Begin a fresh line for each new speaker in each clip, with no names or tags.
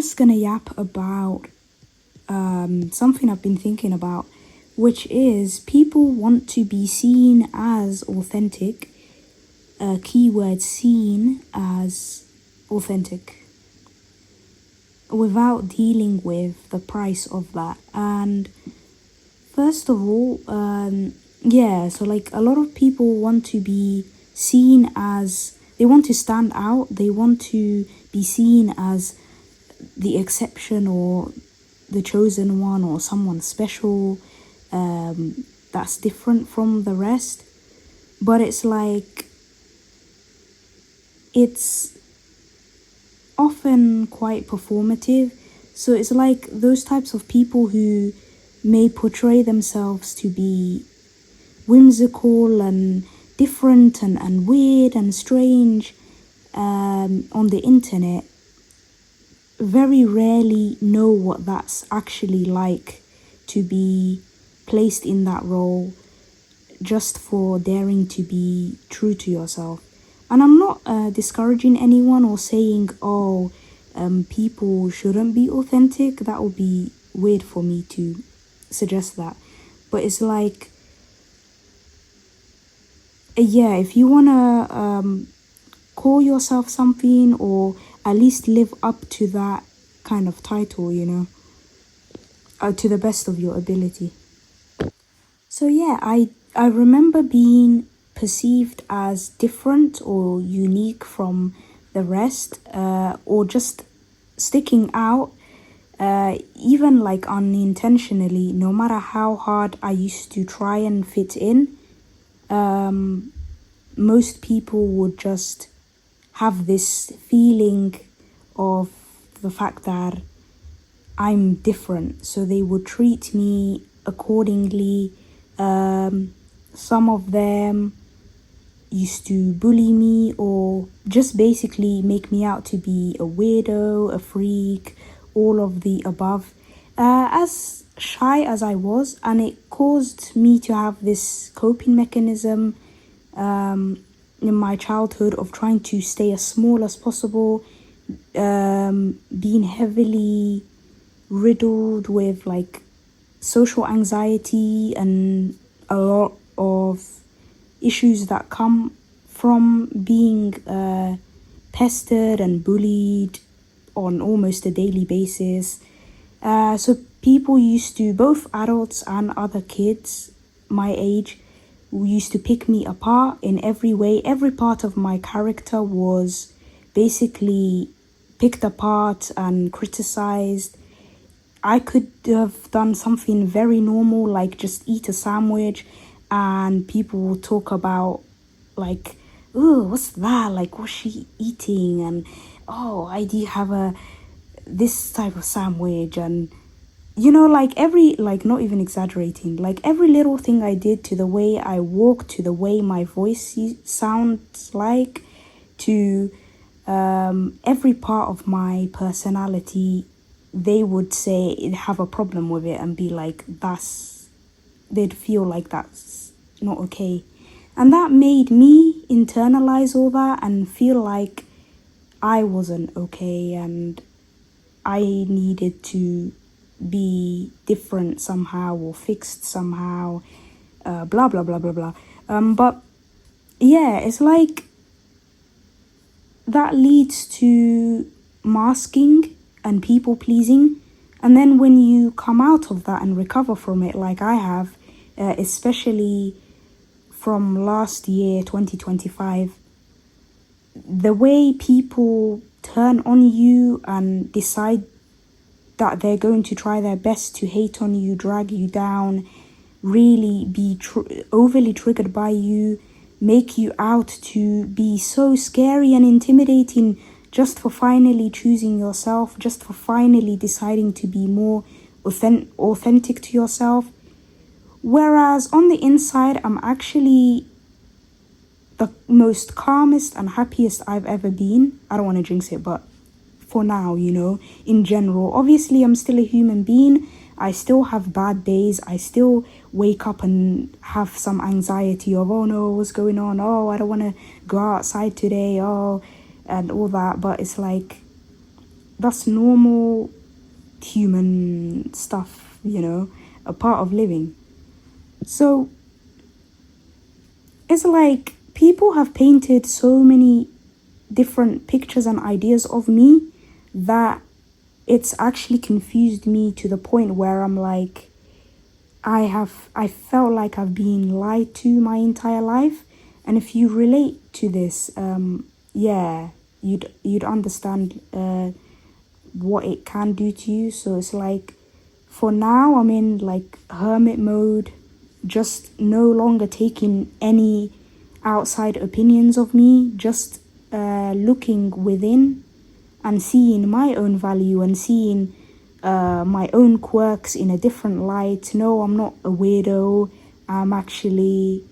just gonna yap about something I've been thinking about, which is people want to be seen as authentic. Keyword seen as authentic without dealing with the price of that. And first of all, so like a lot of people want to be seen as, they want to stand out, they want to be seen as the exception or the chosen one or someone special that's different from the rest. But it's like, it's often quite performative. So it's like those types of people who may portray themselves to be whimsical and different and weird and strange on the internet very rarely know what that's actually like to be placed in that role just for daring to be true to yourself. And I'm not discouraging anyone or saying, people shouldn't be authentic. That would be weird for me to suggest that. But it's like, if you want to call yourself something or at least live up to that kind of title, to the best of your ability. So I remember being perceived as different or unique from the rest, or just sticking out, even like unintentionally, no matter how hard I used to try and fit in. Most people would just have this feeling of the fact that I'm different, so they would treat me accordingly. Some of them used to bully me or just basically make me out to be a weirdo, a freak, all of the above. As shy as I was, and it caused me to have this coping mechanism in my childhood of trying to stay as small as possible, being heavily riddled with like social anxiety and a lot of issues that come from being pestered and bullied on almost a daily basis. So people used to, both adults and other kids my age, used to pick me apart in every way. Every part of my character was basically picked apart and criticized. I could have done something very normal, like just eat a sandwich, and people will talk about like, oh, what's that? Like, what's she eating? And I do have this type of sandwich. And like not even exaggerating, like every little thing I did, to the way I walk, to the way my voice sounds like, to every part of my personality, they would say have a problem with it and be like, they'd feel like that's not okay. And that made me internalize all that and feel like I wasn't okay and I needed to be different somehow or fixed somehow, blah blah blah blah blah. But it's like that leads to masking and people pleasing. And then when you come out of that and recover from it, like I have, especially from last year 2025, the way people turn on you and decide that they're going to try their best to hate on you, drag you down, really be overly triggered by you, make you out to be so scary and intimidating just for finally choosing yourself, just for finally deciding to be more authentic to yourself. Whereas on the inside, I'm actually the most calmest and happiest I've ever been. I don't want to jinx it, but for now, in general. Obviously, I'm still a human being. I still have bad days. I still wake up and have some anxiety of, oh no, what's going on? Oh, I don't want to go outside today. Oh, and all that. But it's like, that's normal human stuff, a part of living. So it's like people have painted so many different pictures and ideas of me that it's actually confused me to the point where I'm like, I felt like I've been lied to my entire life. And if you relate to this, yeah, you'd understand what it can do to you. So it's like, for now, I'm in like hermit mode, just no longer taking any outside opinions of me, just looking within and seeing my own value and seeing my own quirks in a different light. No, I'm not a weirdo. I'm actually,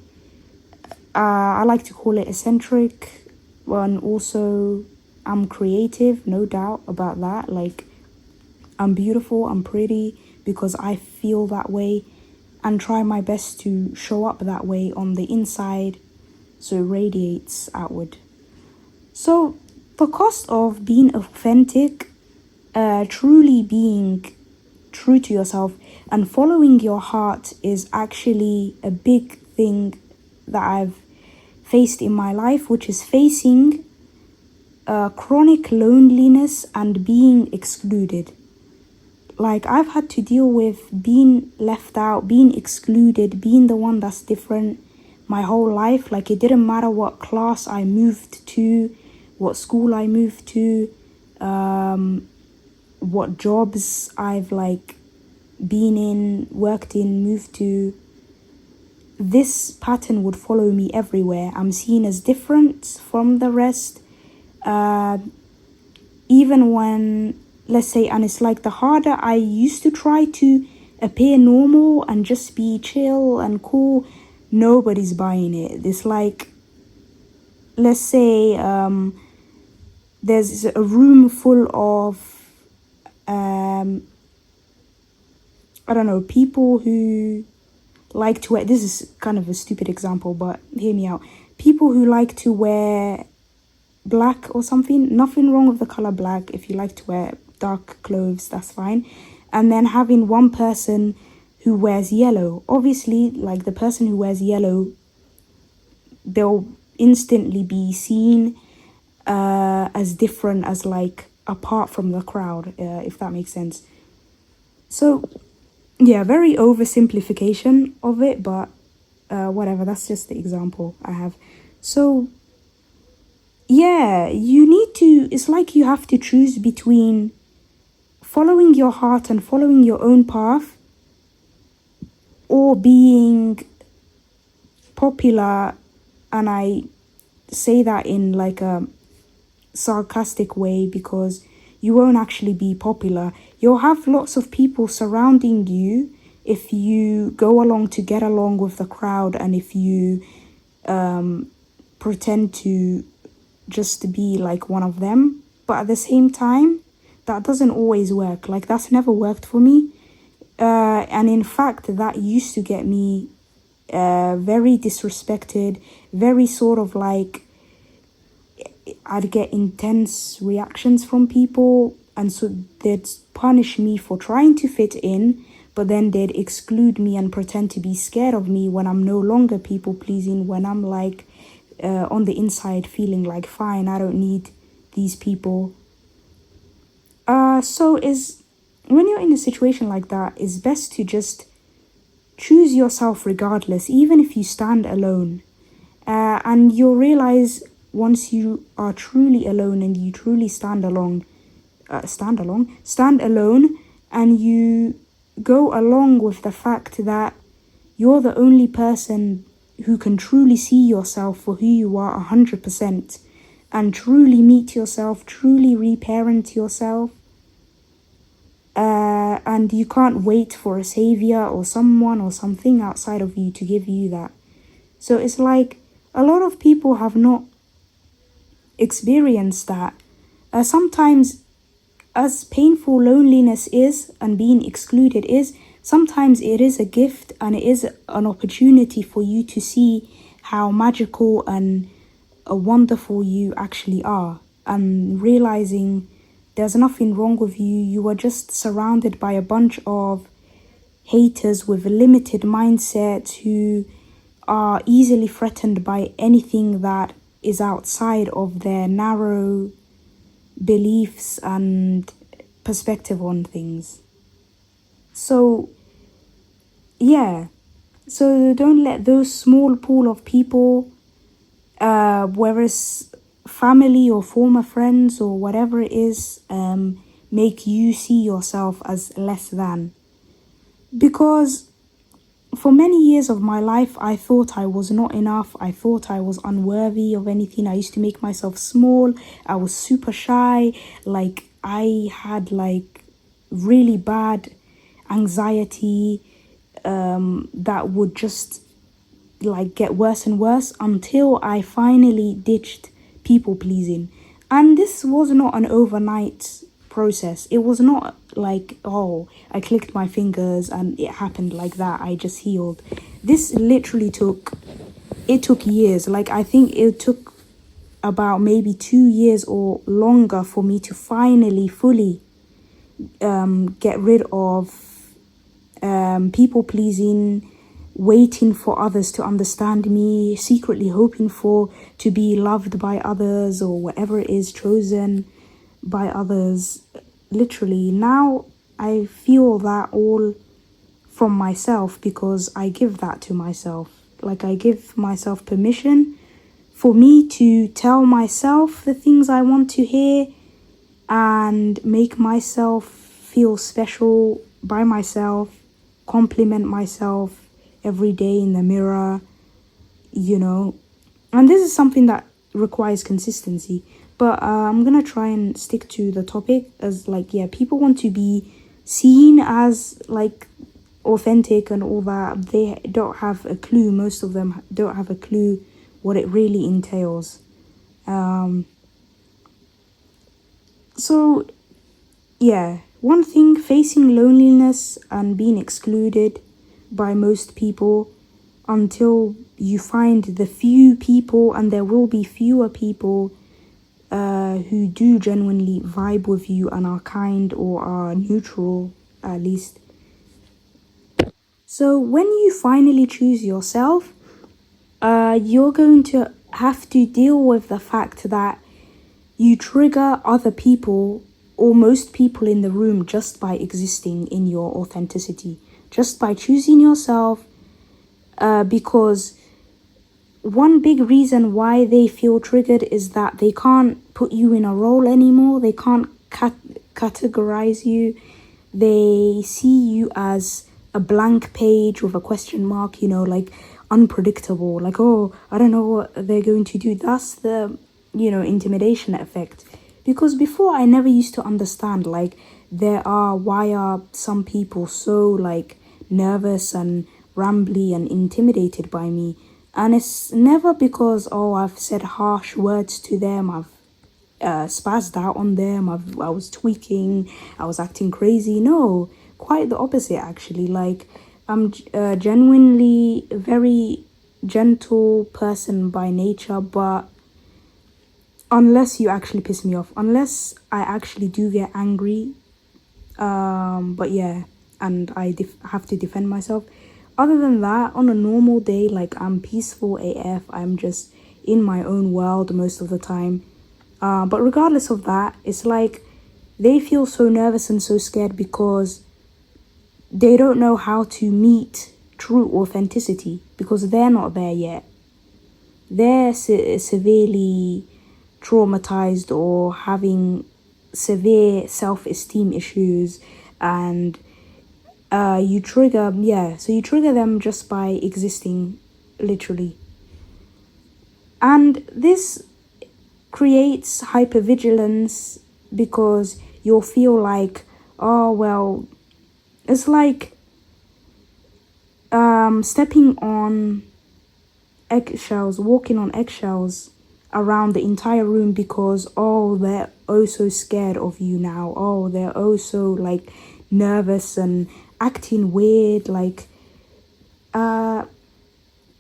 I like to call it eccentric, and also I'm creative, no doubt about that. Like, I'm beautiful, I'm pretty because I feel that way and try my best to show up that way on the inside so it radiates outward. So, the cost of being authentic, truly being true to yourself and following your heart is actually a big thing that I've faced in my life, which is facing chronic loneliness and being excluded. Like, I've had to deal with being left out, being excluded, being the one that's different my whole life. Like, it didn't matter what class I moved to, what school I moved to, what jobs I've like been in, worked in, moved to. This pattern would follow me everywhere. I'm seen as different from the rest. Even when, let's say, and it's like the harder I used to try to appear normal and just be chill and cool, nobody's buying it. It's like, let's say there's a room full of I don't know, people who like to wear, this is kind of a stupid example, but hear me out. People who like to wear black or something, nothing wrong with the color black. If you like to wear dark clothes, that's fine. And then having one person who wears yellow. Obviously, like the person who wears yellow, they'll instantly be seen as different, as like apart from the crowd, if that makes sense. So yeah, very oversimplification of it, but whatever, that's just the example I have. So yeah, you need to, it's like you have to choose between following your heart and following your own path, or being popular. And I say that in like a sarcastic way because you won't actually be popular. You'll have lots of people surrounding you if you go along to get along with the crowd, and if you pretend to just be like one of them. But at the same time, that doesn't always work. Like, that's never worked for me. And in fact, that used to get me very disrespected, very sort of like, I'd get intense reactions from people, and so they'd punish me for trying to fit in, but then they'd exclude me and pretend to be scared of me when I'm no longer people pleasing, when I'm like on the inside feeling like, fine, I don't need these people. So is when you're in a situation like that, it's best to just choose yourself regardless, even if you stand alone. And you'll realize once you are truly alone and you truly stand alone, and you go along with the fact that you're the only person who can truly see yourself for who you are 100%, and truly meet yourself, truly reparent yourself. And you can't wait for a savior or someone or something outside of you to give you that. So it's like a lot of people have not experienced that. Sometimes, as painful loneliness is and being excluded is, sometimes it is a gift and it is an opportunity for you to see how magical and wonderful you actually are, and realizing there's nothing wrong with you. You are just surrounded by a bunch of haters with a limited mindset who are easily threatened by anything that is outside of their narrow beliefs and perspective on things. So, yeah. So don't let those small pool of people, whether it's family or former friends or whatever it is, make you see yourself as less than. Because for many years of my life, I thought I was not enough. I thought I was unworthy of anything. I used to make myself small. I was super shy. Like, I had like really bad anxiety that would just like get worse and worse until I finally ditched people pleasing. And this was not an overnight process. It was not like, oh, I clicked my fingers and it happened like that. I just healed. This literally took years. Like, I think it took about maybe 2 years or longer for me to finally fully get rid of people pleasing, waiting for others to understand me, secretly hoping for to be loved by others or whatever it is, chosen by others. Literally, now I feel that all from myself because I give that to myself. Like, I give myself permission for me to tell myself the things I want to hear and make myself feel special by myself, compliment myself every day in the mirror, you know. And this is something that requires consistency. But I'm gonna try and stick to the topic as like, yeah, people want to be seen as like authentic and all that. They don't have a clue. Most of them don't have a clue what it really entails. So yeah, one thing, facing loneliness and being excluded by most people until you find the few people, and there will be fewer people who do genuinely vibe with you and are kind or are neutral at least. So when you finally choose yourself, you're going to have to deal with the fact that you trigger other people or most people in the room just by existing in your authenticity, just by choosing yourself, because one big reason why they feel triggered is that they can't put you in a role anymore. They can't categorize you. They see you as a blank page with a question mark, you know, like unpredictable. Like, oh, I don't know what they're going to do. That's the, intimidation effect. Because before I never used to understand, like, why are some people so, like, nervous and rambly and intimidated by me? And it's never because, oh, I've said harsh words to them, I've spazzed out on them, I was tweaking, I was acting crazy. No, quite the opposite, actually. Like, I'm genuinely a very gentle person by nature, but unless you actually piss me off, unless I actually do get angry, but yeah, and I have to defend myself. Other than that, on a normal day, like, I'm peaceful AF. I'm just in my own world most of the time. But regardless of that, it's like they feel so nervous and so scared because they don't know how to meet true authenticity because they're not there yet. They're severely traumatized or having severe self-esteem issues, and you trigger them just by existing, literally. And this creates hypervigilance because you'll feel like, oh well, it's like stepping on eggshells, walking on eggshells around the entire room because, oh, they're oh so scared of you now. Oh, they're oh so, like, nervous and acting weird, like, but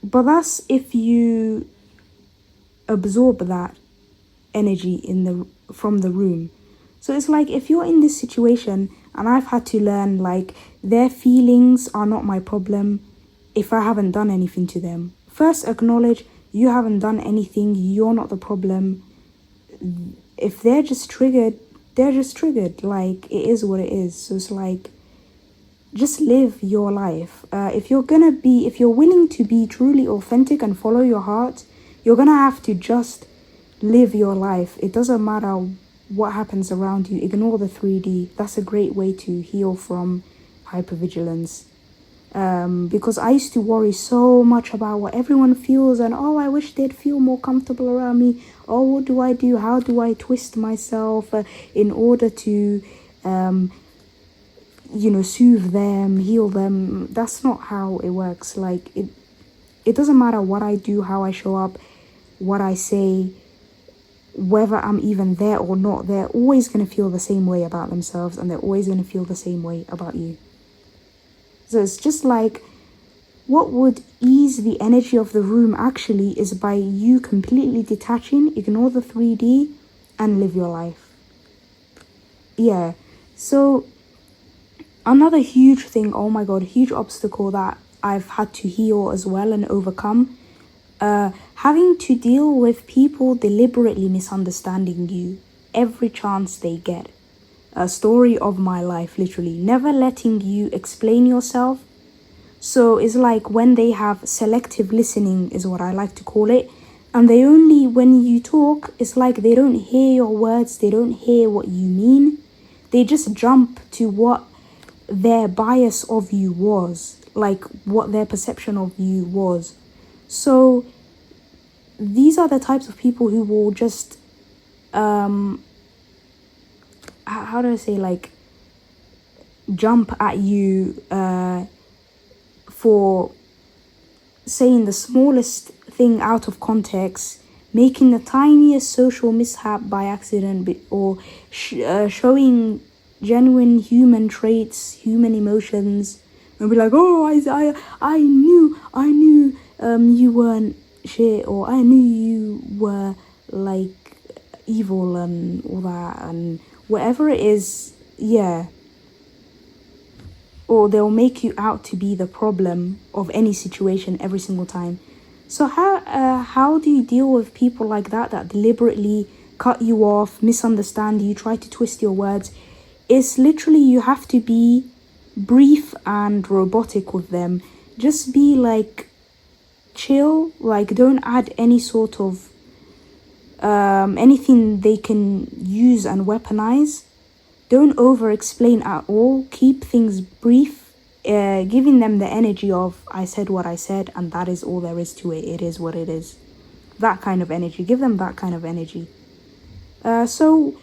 that's if you absorb that energy from the room. So it's like if you're in this situation, and I've had to learn like their feelings are not my problem if I haven't done anything to them. First, acknowledge you haven't done anything, you're not the problem. If they're just triggered, they're just triggered. Like, it is what it is. So it's like, just live your life. If you're willing to be truly authentic and follow your heart, you're gonna have to just live your life. It doesn't matter what happens around you. Ignore the 3D. That's a great way to heal from hypervigilance. Because I used to worry so much about what everyone feels, and oh, I wish they'd feel more comfortable around me. Oh, what do I do? How do I twist myself in order to soothe them, heal them? That's not how it works. Like, it doesn't matter what I do, how I show up, what I say, whether I'm even there or not. They're always going to feel the same way about themselves, and they're always going to feel the same way about you. So it's just like, what would ease the energy of the room actually is by you completely detaching, ignore the 3D, and live your life. Yeah. So another huge thing, oh my god, huge obstacle that I've had to heal as well and overcome, having to deal with people deliberately misunderstanding you every chance they get. A story of my life, literally. Never letting you explain yourself. So it's like when they have selective listening, is what I like to call it. And they only, when you talk, it's like they don't hear your words, they don't hear what you mean. They just jump to what their bias of you was, like what their perception of you was. So these are the types of people who will just how do I say, like, jump at you for saying the smallest thing out of context, making the tiniest social mishap by accident, or showing genuine human traits, human emotions, and be like, oh, I knew you weren't shit, or I knew you were like evil and all that, and whatever it is, yeah. Or they'll make you out to be the problem of any situation every single time. So how do you deal with people like that deliberately cut you off, misunderstand you, try to twist your words? It's literally, you have to be brief and robotic with them. Just be like chill, like don't add any sort of anything they can use and weaponize. Don't over explain at all. Keep things brief, giving them the energy of, I said what I said, and that is all there is to it. It is what it is. That kind of energy. Give them that kind of energy. So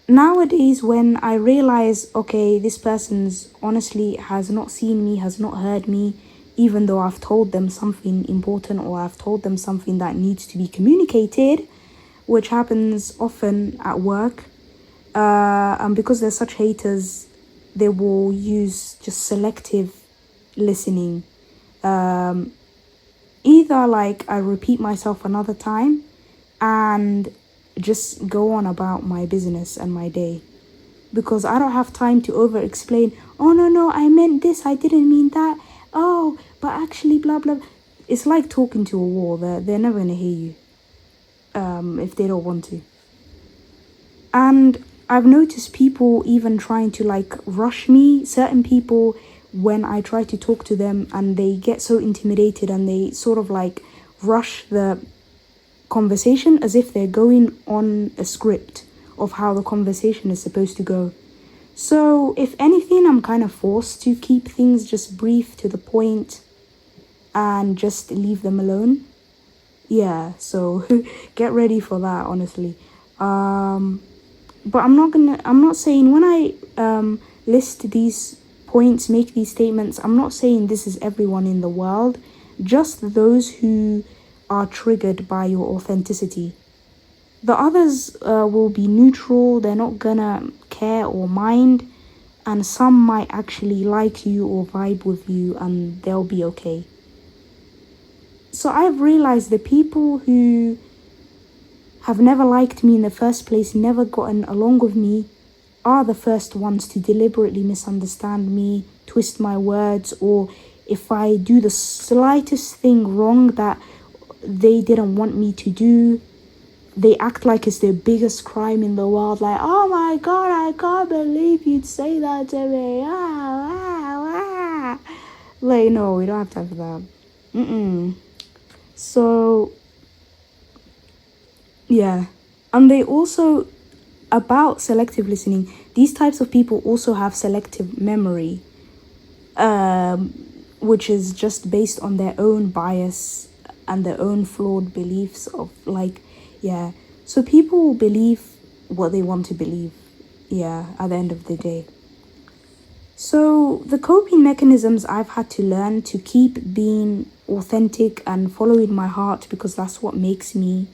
nowadays, when I realize, okay, this person's honestly has not seen me, has not heard me, even though I've told them something important, or I've told them something that needs to be communicated, which happens often at work, and because they're such haters, they will use just selective listening. Either like I repeat myself another time and just go on about my business and my day, because I don't have time to over explain. Oh no, I meant this, I didn't mean that. Oh, but actually blah blah. It's like talking to a wall. They're never gonna hear you if they don't want to. And I've noticed people even trying to like rush me, certain people, when I try to talk to them, and they get so intimidated and they sort of like rush the conversation as if they're going on a script of how the conversation is supposed to go. So if anything, I'm kind of forced to keep things just brief, to the point, and just leave them alone. Yeah, so get ready for that, honestly. But I'm not saying, when I list these points, make these statements, I'm not saying this is everyone in the world, just those who are triggered by your authenticity. The others will be neutral, they're not gonna care or mind, and some might actually like you or vibe with you, and they'll be okay. So I've realized the people who have never liked me in the first place, never gotten along with me, are the first ones to deliberately misunderstand me, twist my words, or if I do the slightest thing wrong that they didn't want me to do, they act like it's their biggest crime in the world. Like, oh my God, I can't believe you'd say that to me. Like, no, we don't have time for that. So, yeah. And they also, about selective listening, these types of people also have selective memory, which is just based on their own bias and their own flawed beliefs of like, yeah. So people will believe what they want to believe, yeah, at the end of the day. So the coping mechanisms I've had to learn to keep being authentic and following my heart, because that's what makes me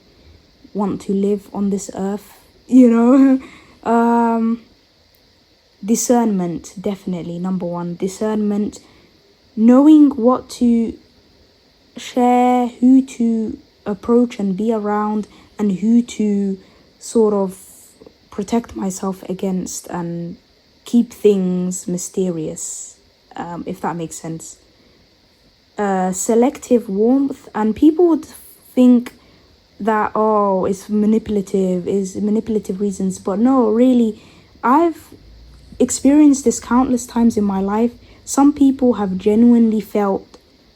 want to live on this earth, you know. Discernment, definitely number one. Discernment, knowing what to share, who to approach and be around, and who to sort of protect myself against and keep things mysterious, if that makes sense. Selective warmth, and people would think that, oh, it's manipulative reasons, but no, really, I've experienced this countless times in my life. Some people have genuinely felt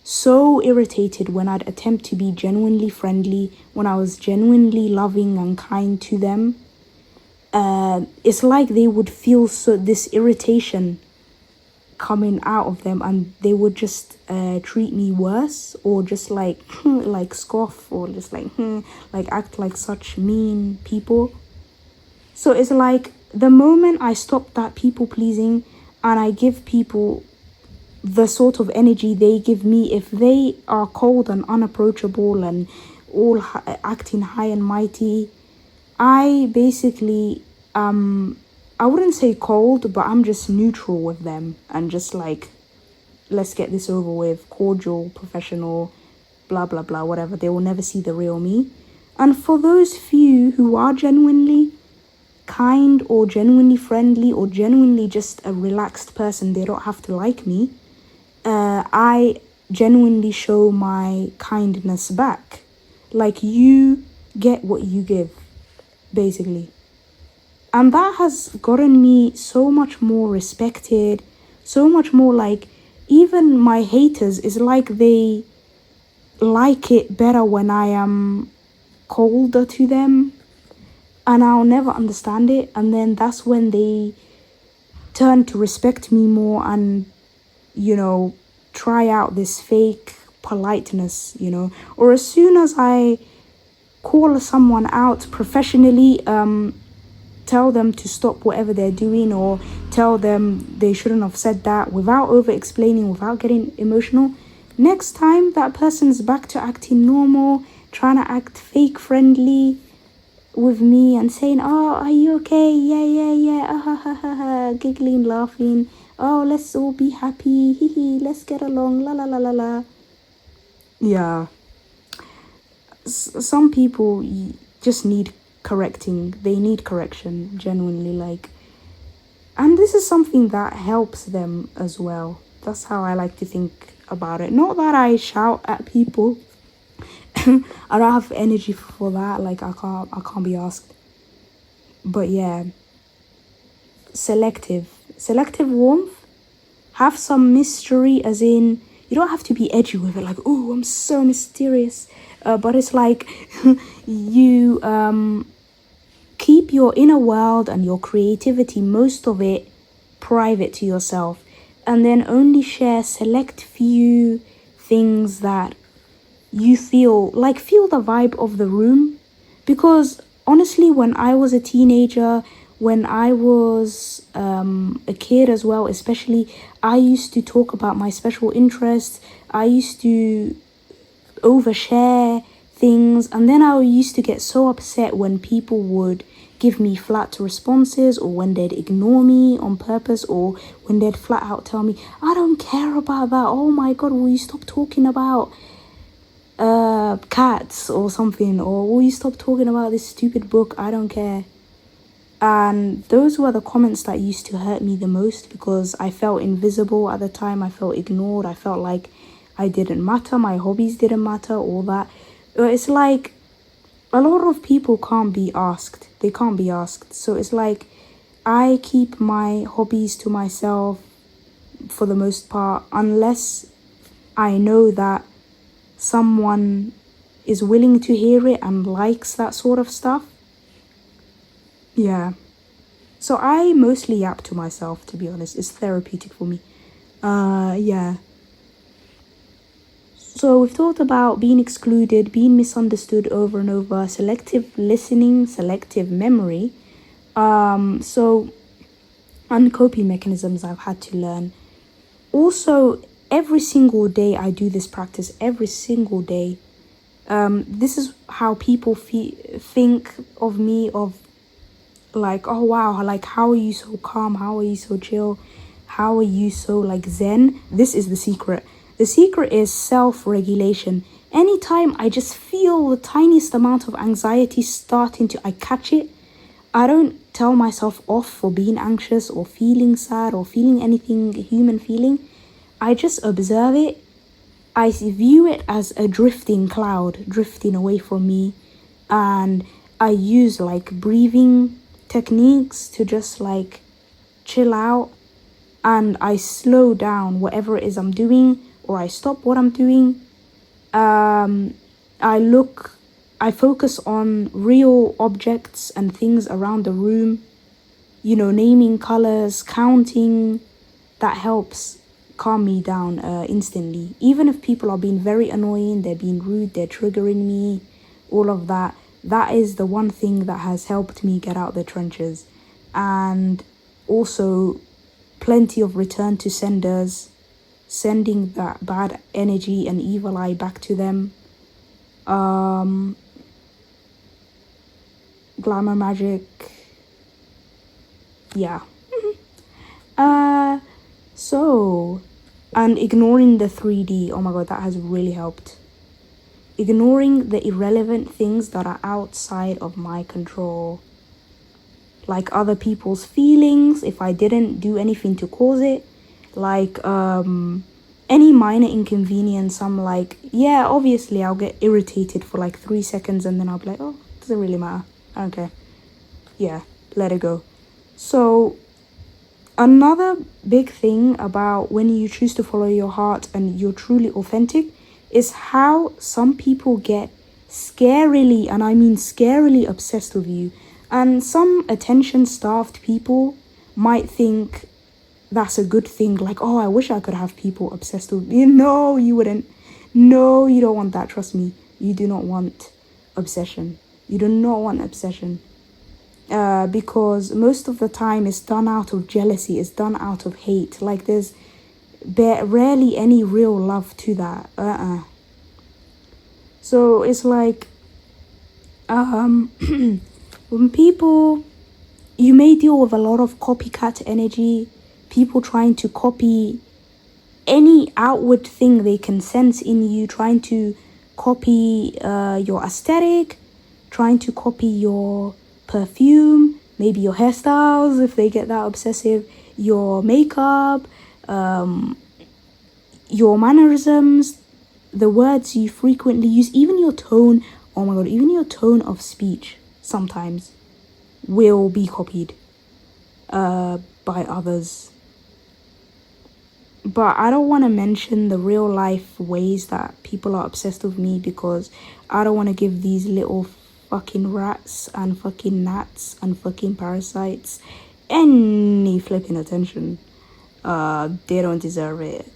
so irritated when I'd attempt to be genuinely friendly, when I was genuinely loving and kind to them. It's like they would feel this irritation coming out of them, and they would just treat me worse, or just like like scoff, or just like act like such mean people. So it's like the moment I stop that people pleasing and I give people the sort of energy they give me, if they are cold and unapproachable and all acting high and mighty, I basically I wouldn't say cold, but I'm just neutral with them and just like, let's get this over with, cordial, professional, blah blah blah, whatever. They will never see the real me. And for those few who are genuinely kind or genuinely friendly or genuinely just a relaxed person, they don't have to like me, I genuinely show my kindness back. Like, you get what you give, basically. And that has gotten me so much more respected, so much more, like, even my haters is like they like it better when I am colder to them, and I'll never understand it. And then that's when they turn to respect me more and, you know, try out this fake politeness, you know. Or as soon as I call someone out professionally, tell them to stop whatever they're doing, or tell them they shouldn't have said that, without over explaining, without getting emotional, next time that person's back to acting normal, trying to act fake friendly with me and saying, oh, are you okay? Yeah, giggling, laughing, oh, let's all be happy, let's get along, la la la la la. Yeah, some people just need correcting. They need correction, genuinely, like. And this is something that helps them as well. That's how I like to think about it. Not that I shout at people. I don't have energy for that. Like, I can't be asked. But yeah, selective warmth. Have some mystery, as in, you don't have to be edgy with it, like, oh, I'm so mysterious. But it's like, you keep your inner world and your creativity, most of it, private to yourself, and then only share select few things that you feel the vibe of the room. Because honestly, when I was a teenager, when I was a kid as well, especially, I used to talk about my special interests. I used to overshare things, and then I used to get so upset when people would give me flat responses, or when they'd ignore me on purpose, or when they'd flat out tell me, I don't care about that, oh my god, will you stop talking about cats or something, or will you stop talking about this stupid book, I don't care. And those were the comments that used to hurt me the most because I felt invisible at the time. I felt ignored. I felt like I didn't matter. My hobbies didn't matter, all that. It's like a lot of people can't be asked. They can't be asked. So it's like I keep my hobbies to myself for the most part, unless I know that someone is willing to hear it and likes that sort of stuff. Yeah. So I mostly yap to myself, to be honest. It's therapeutic for me. Yeah. So we've talked about being excluded, being misunderstood over and over, selective listening, selective memory. So and coping mechanisms I've had to learn. Also, every single day I do this practice, every single day. This is how people think of me, of like, oh wow, like how are you so calm, how are you so chill, how are you so like zen. This is the secret. The secret is self-regulation. Anytime I just feel the tiniest amount of anxiety starting to, I catch it. I don't tell myself off for being anxious or feeling sad or feeling anything human feeling. I just observe it. I view it as a drifting cloud drifting away from me, and I use like breathing techniques to just like chill out, and I slow down whatever it is I'm doing, or I stop what I'm doing. I focus on real objects and things around the room, naming colors, counting. That helps calm me down instantly. Even if people are being very annoying, they're being rude, they're triggering me, all of that. That is the one thing that has helped me get out the trenches. And also plenty of return to senders, sending that bad energy and evil eye back to them. Glamour magic. Yeah. And ignoring the 3D. Oh my god, that has really helped. Ignoring the irrelevant things that are outside of my control. Like other people's feelings, if I didn't do anything to cause it. Like, any minor inconvenience, I'm like, yeah, obviously I'll get irritated for like 3 seconds and then I'll be like, oh, doesn't really matter. I don't care. Yeah, let it go. So, another big thing about when you choose to follow your heart and you're truly authentic is how some people get scarily, and I mean scarily, obsessed with you. And some attention-starved people might think that's a good thing. Like, oh, I wish I could have people obsessed with me. No, you wouldn't. No, you don't want that. Trust me. You do not want obsession. You do not want obsession. Because most of the time it's done out of jealousy. It's done out of hate. Like, there's rarely any real love to that. So it's like, when people, you may deal with a lot of copycat energy, people trying to copy any outward thing they can sense in you, trying to copy your aesthetic, trying to copy your perfume, maybe your hairstyles if they get that obsessive, your makeup, your mannerisms, the words you frequently use, even your tone. Oh my god, even your tone of speech sometimes will be copied by others. But I don't want to mention the real life ways that people are obsessed with me, because I don't want to give these little fucking rats and fucking gnats and fucking parasites any flipping attention. They don't deserve it.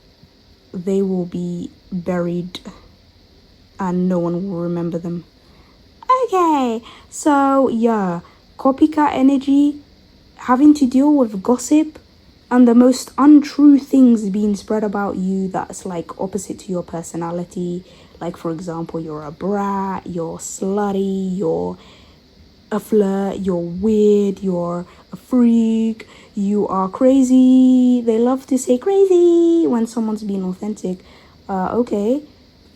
They will be buried and no one will remember them. Okay, so yeah, copycat energy, having to deal with gossip and the most untrue things being spread about you that's like opposite to your personality. Like, for example, you're a brat, you're slutty, you're a flirt, you're weird, you're a freak, you are crazy. They love to say crazy when someone's being authentic. Okay.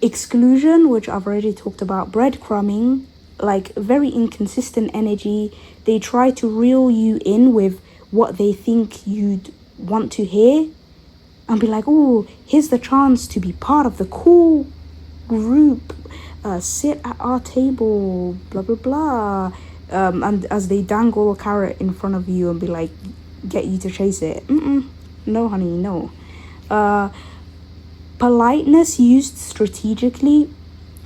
Exclusion, which I've already talked about. Breadcrumbing. like very inconsistent energy. They try to reel you in with what they think you'd want to hear and be like, oh, here's the chance to be part of the cool group, sit at our table, blah blah blah, and as they dangle a carrot in front of you and be like, get you to chase it. No honey, no. Politeness used strategically,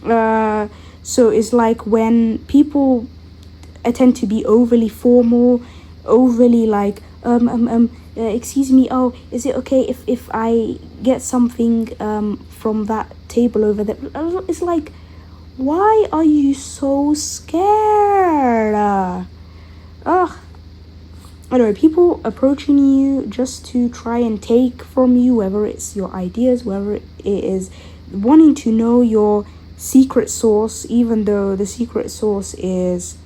so it's like when people tend to be overly formal, overly like excuse me, oh, is it okay if I get something from that table over there? It's like, why are you so scared? Anyway, people approaching you just to try and take from you, whether it's your ideas, whether it is wanting to know your secret source, even though the secret source is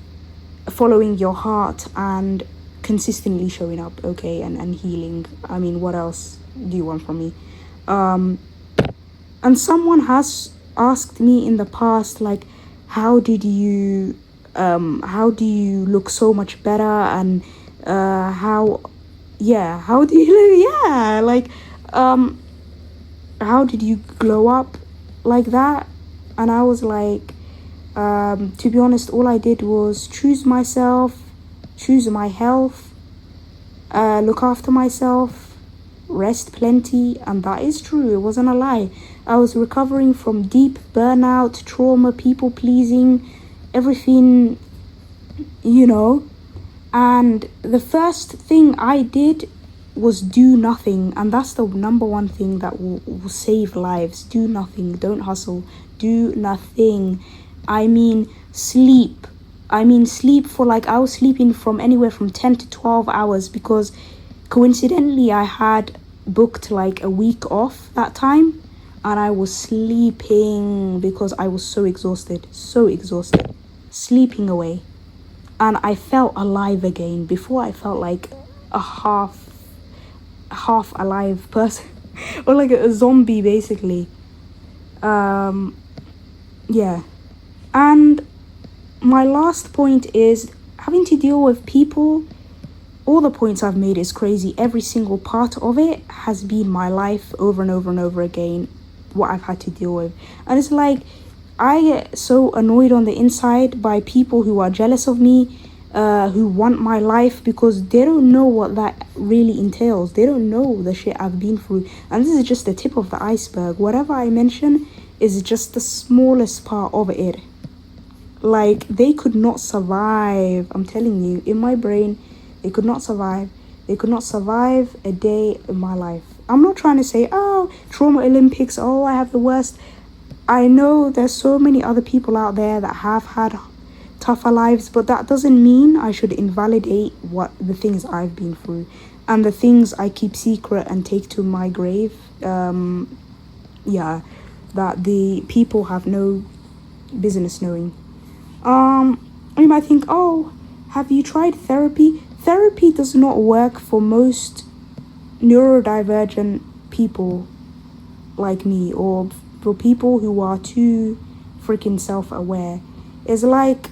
following your heart and consistently showing up, okay, and healing. I mean, what else do you want from me? And someone has asked me in the past, like, how do you look so much better, and how do you how did you glow up like that? And I was like, to be honest, all I did was choose myself, choose my health, look after myself, rest plenty, and that is true. It wasn't a lie. I was recovering from deep burnout, trauma, people pleasing, everything, and the first thing I did was do nothing, and that's the number one thing that will save lives. Do nothing. Don't hustle. Do nothing. I mean sleep for like, I was sleeping from anywhere from 10 to 12 hours because coincidentally I had booked like a week off that time, and I was sleeping because I was so exhausted, sleeping away. And I felt alive again. Before, I felt like a half alive person or like a zombie basically. Yeah. And my last point is having to deal with people. All the points I've made is crazy. Every single part of it has been my life over and over and over again, what I've had to deal with. And it's like, I get so annoyed on the inside by people who are jealous of me, who want my life, because they don't know what that really entails. They don't know the shit I've been through. And this is just the tip of the iceberg. Whatever I mention is just the smallest part of it. Like, they could not survive. I'm telling you, in my brain, they could not survive. They could not survive a day in my life. I'm not trying to say, oh, trauma Olympics, oh, I have the worst. I know there's so many other people out there that have had tougher lives, but that doesn't mean I should invalidate what the things I've been through and the things I keep secret and take to my grave. That the people have no business knowing. You might think, oh, have you tried therapy? Therapy does not work for most neurodivergent people like me, or for people who are too freaking self-aware. It's like,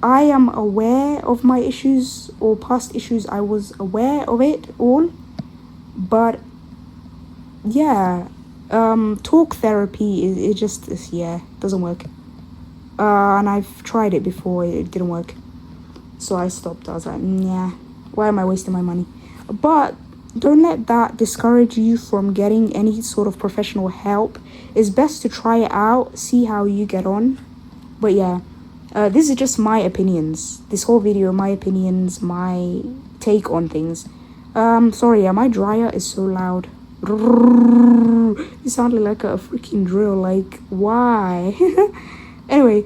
I am aware of my issues or past issues. I was aware of it all, but yeah, talk therapy it just doesn't work. And I've tried it before, it didn't work, so I stopped. I was like, yeah, why am I wasting my money? But don't let that discourage you from getting any sort of professional help. It's best to try it out, see how you get on. But yeah, this is just my opinions. This whole video, my opinions, my take on things. Sorry, yeah, my dryer is so loud. It sounded like a freaking drill. Like, why? Anyway,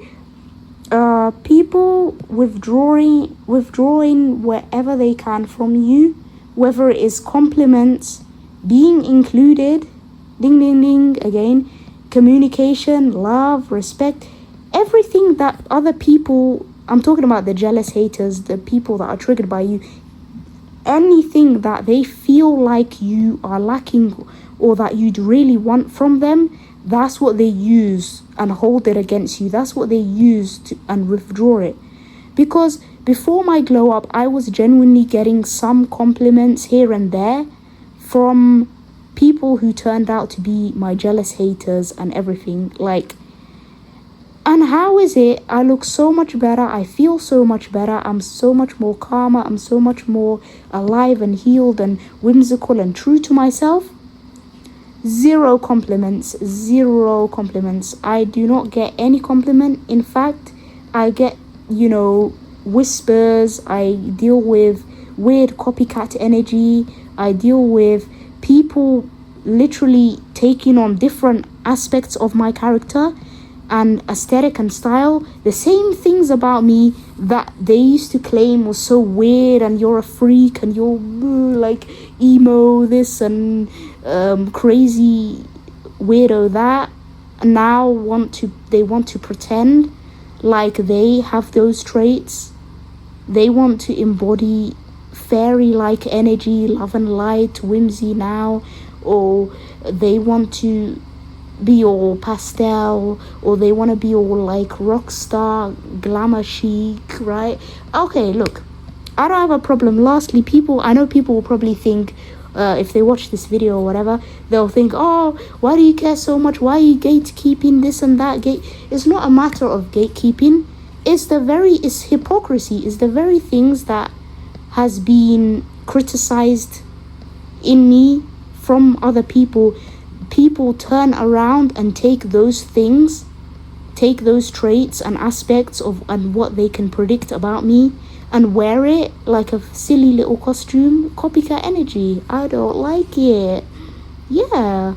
people withdrawing wherever they can from you, whether it is compliments, being included, ding ding ding again, communication, love, respect, everything that other people, I'm talking about the jealous haters, the people that are triggered by you, anything that they feel like you are lacking or that you'd really want from them, that's what they use and hold it against you. That's what they use to and withdraw it. Because before my glow up, I was genuinely getting some compliments here and there from people who turned out to be my jealous haters and everything. Like, and how is it I look so much better, I feel so much better, I'm so much more calmer, I'm so much more alive and healed and whimsical and true to myself? Zero compliments, zero compliments. I do not get any compliment. In fact, I get, whispers. I deal with weird copycat energy. I deal with people literally taking on different aspects of my character and aesthetic and style, the same things about me that they used to claim was so weird and you're a freak and you're like emo this and crazy weirdo that. Now they want to pretend like they have those traits. They want to embody fairy-like energy, love and light, whimsy now, or they want to be all pastel, or they want to be all like rock star, glamour chic, right? Okay, look, I don't have a problem. Lastly, I know people will probably think, if they watch this video or whatever, they'll think, oh, why do you care so much? Why are you gatekeeping this and that? It's not a matter of gatekeeping. It's hypocrisy. It's the very things that has been criticized in me from other people. People turn around and take those things, take those traits and aspects of and what they can predict about me and wear it like a silly little costume. Copycat energy. I don't like it. Yeah.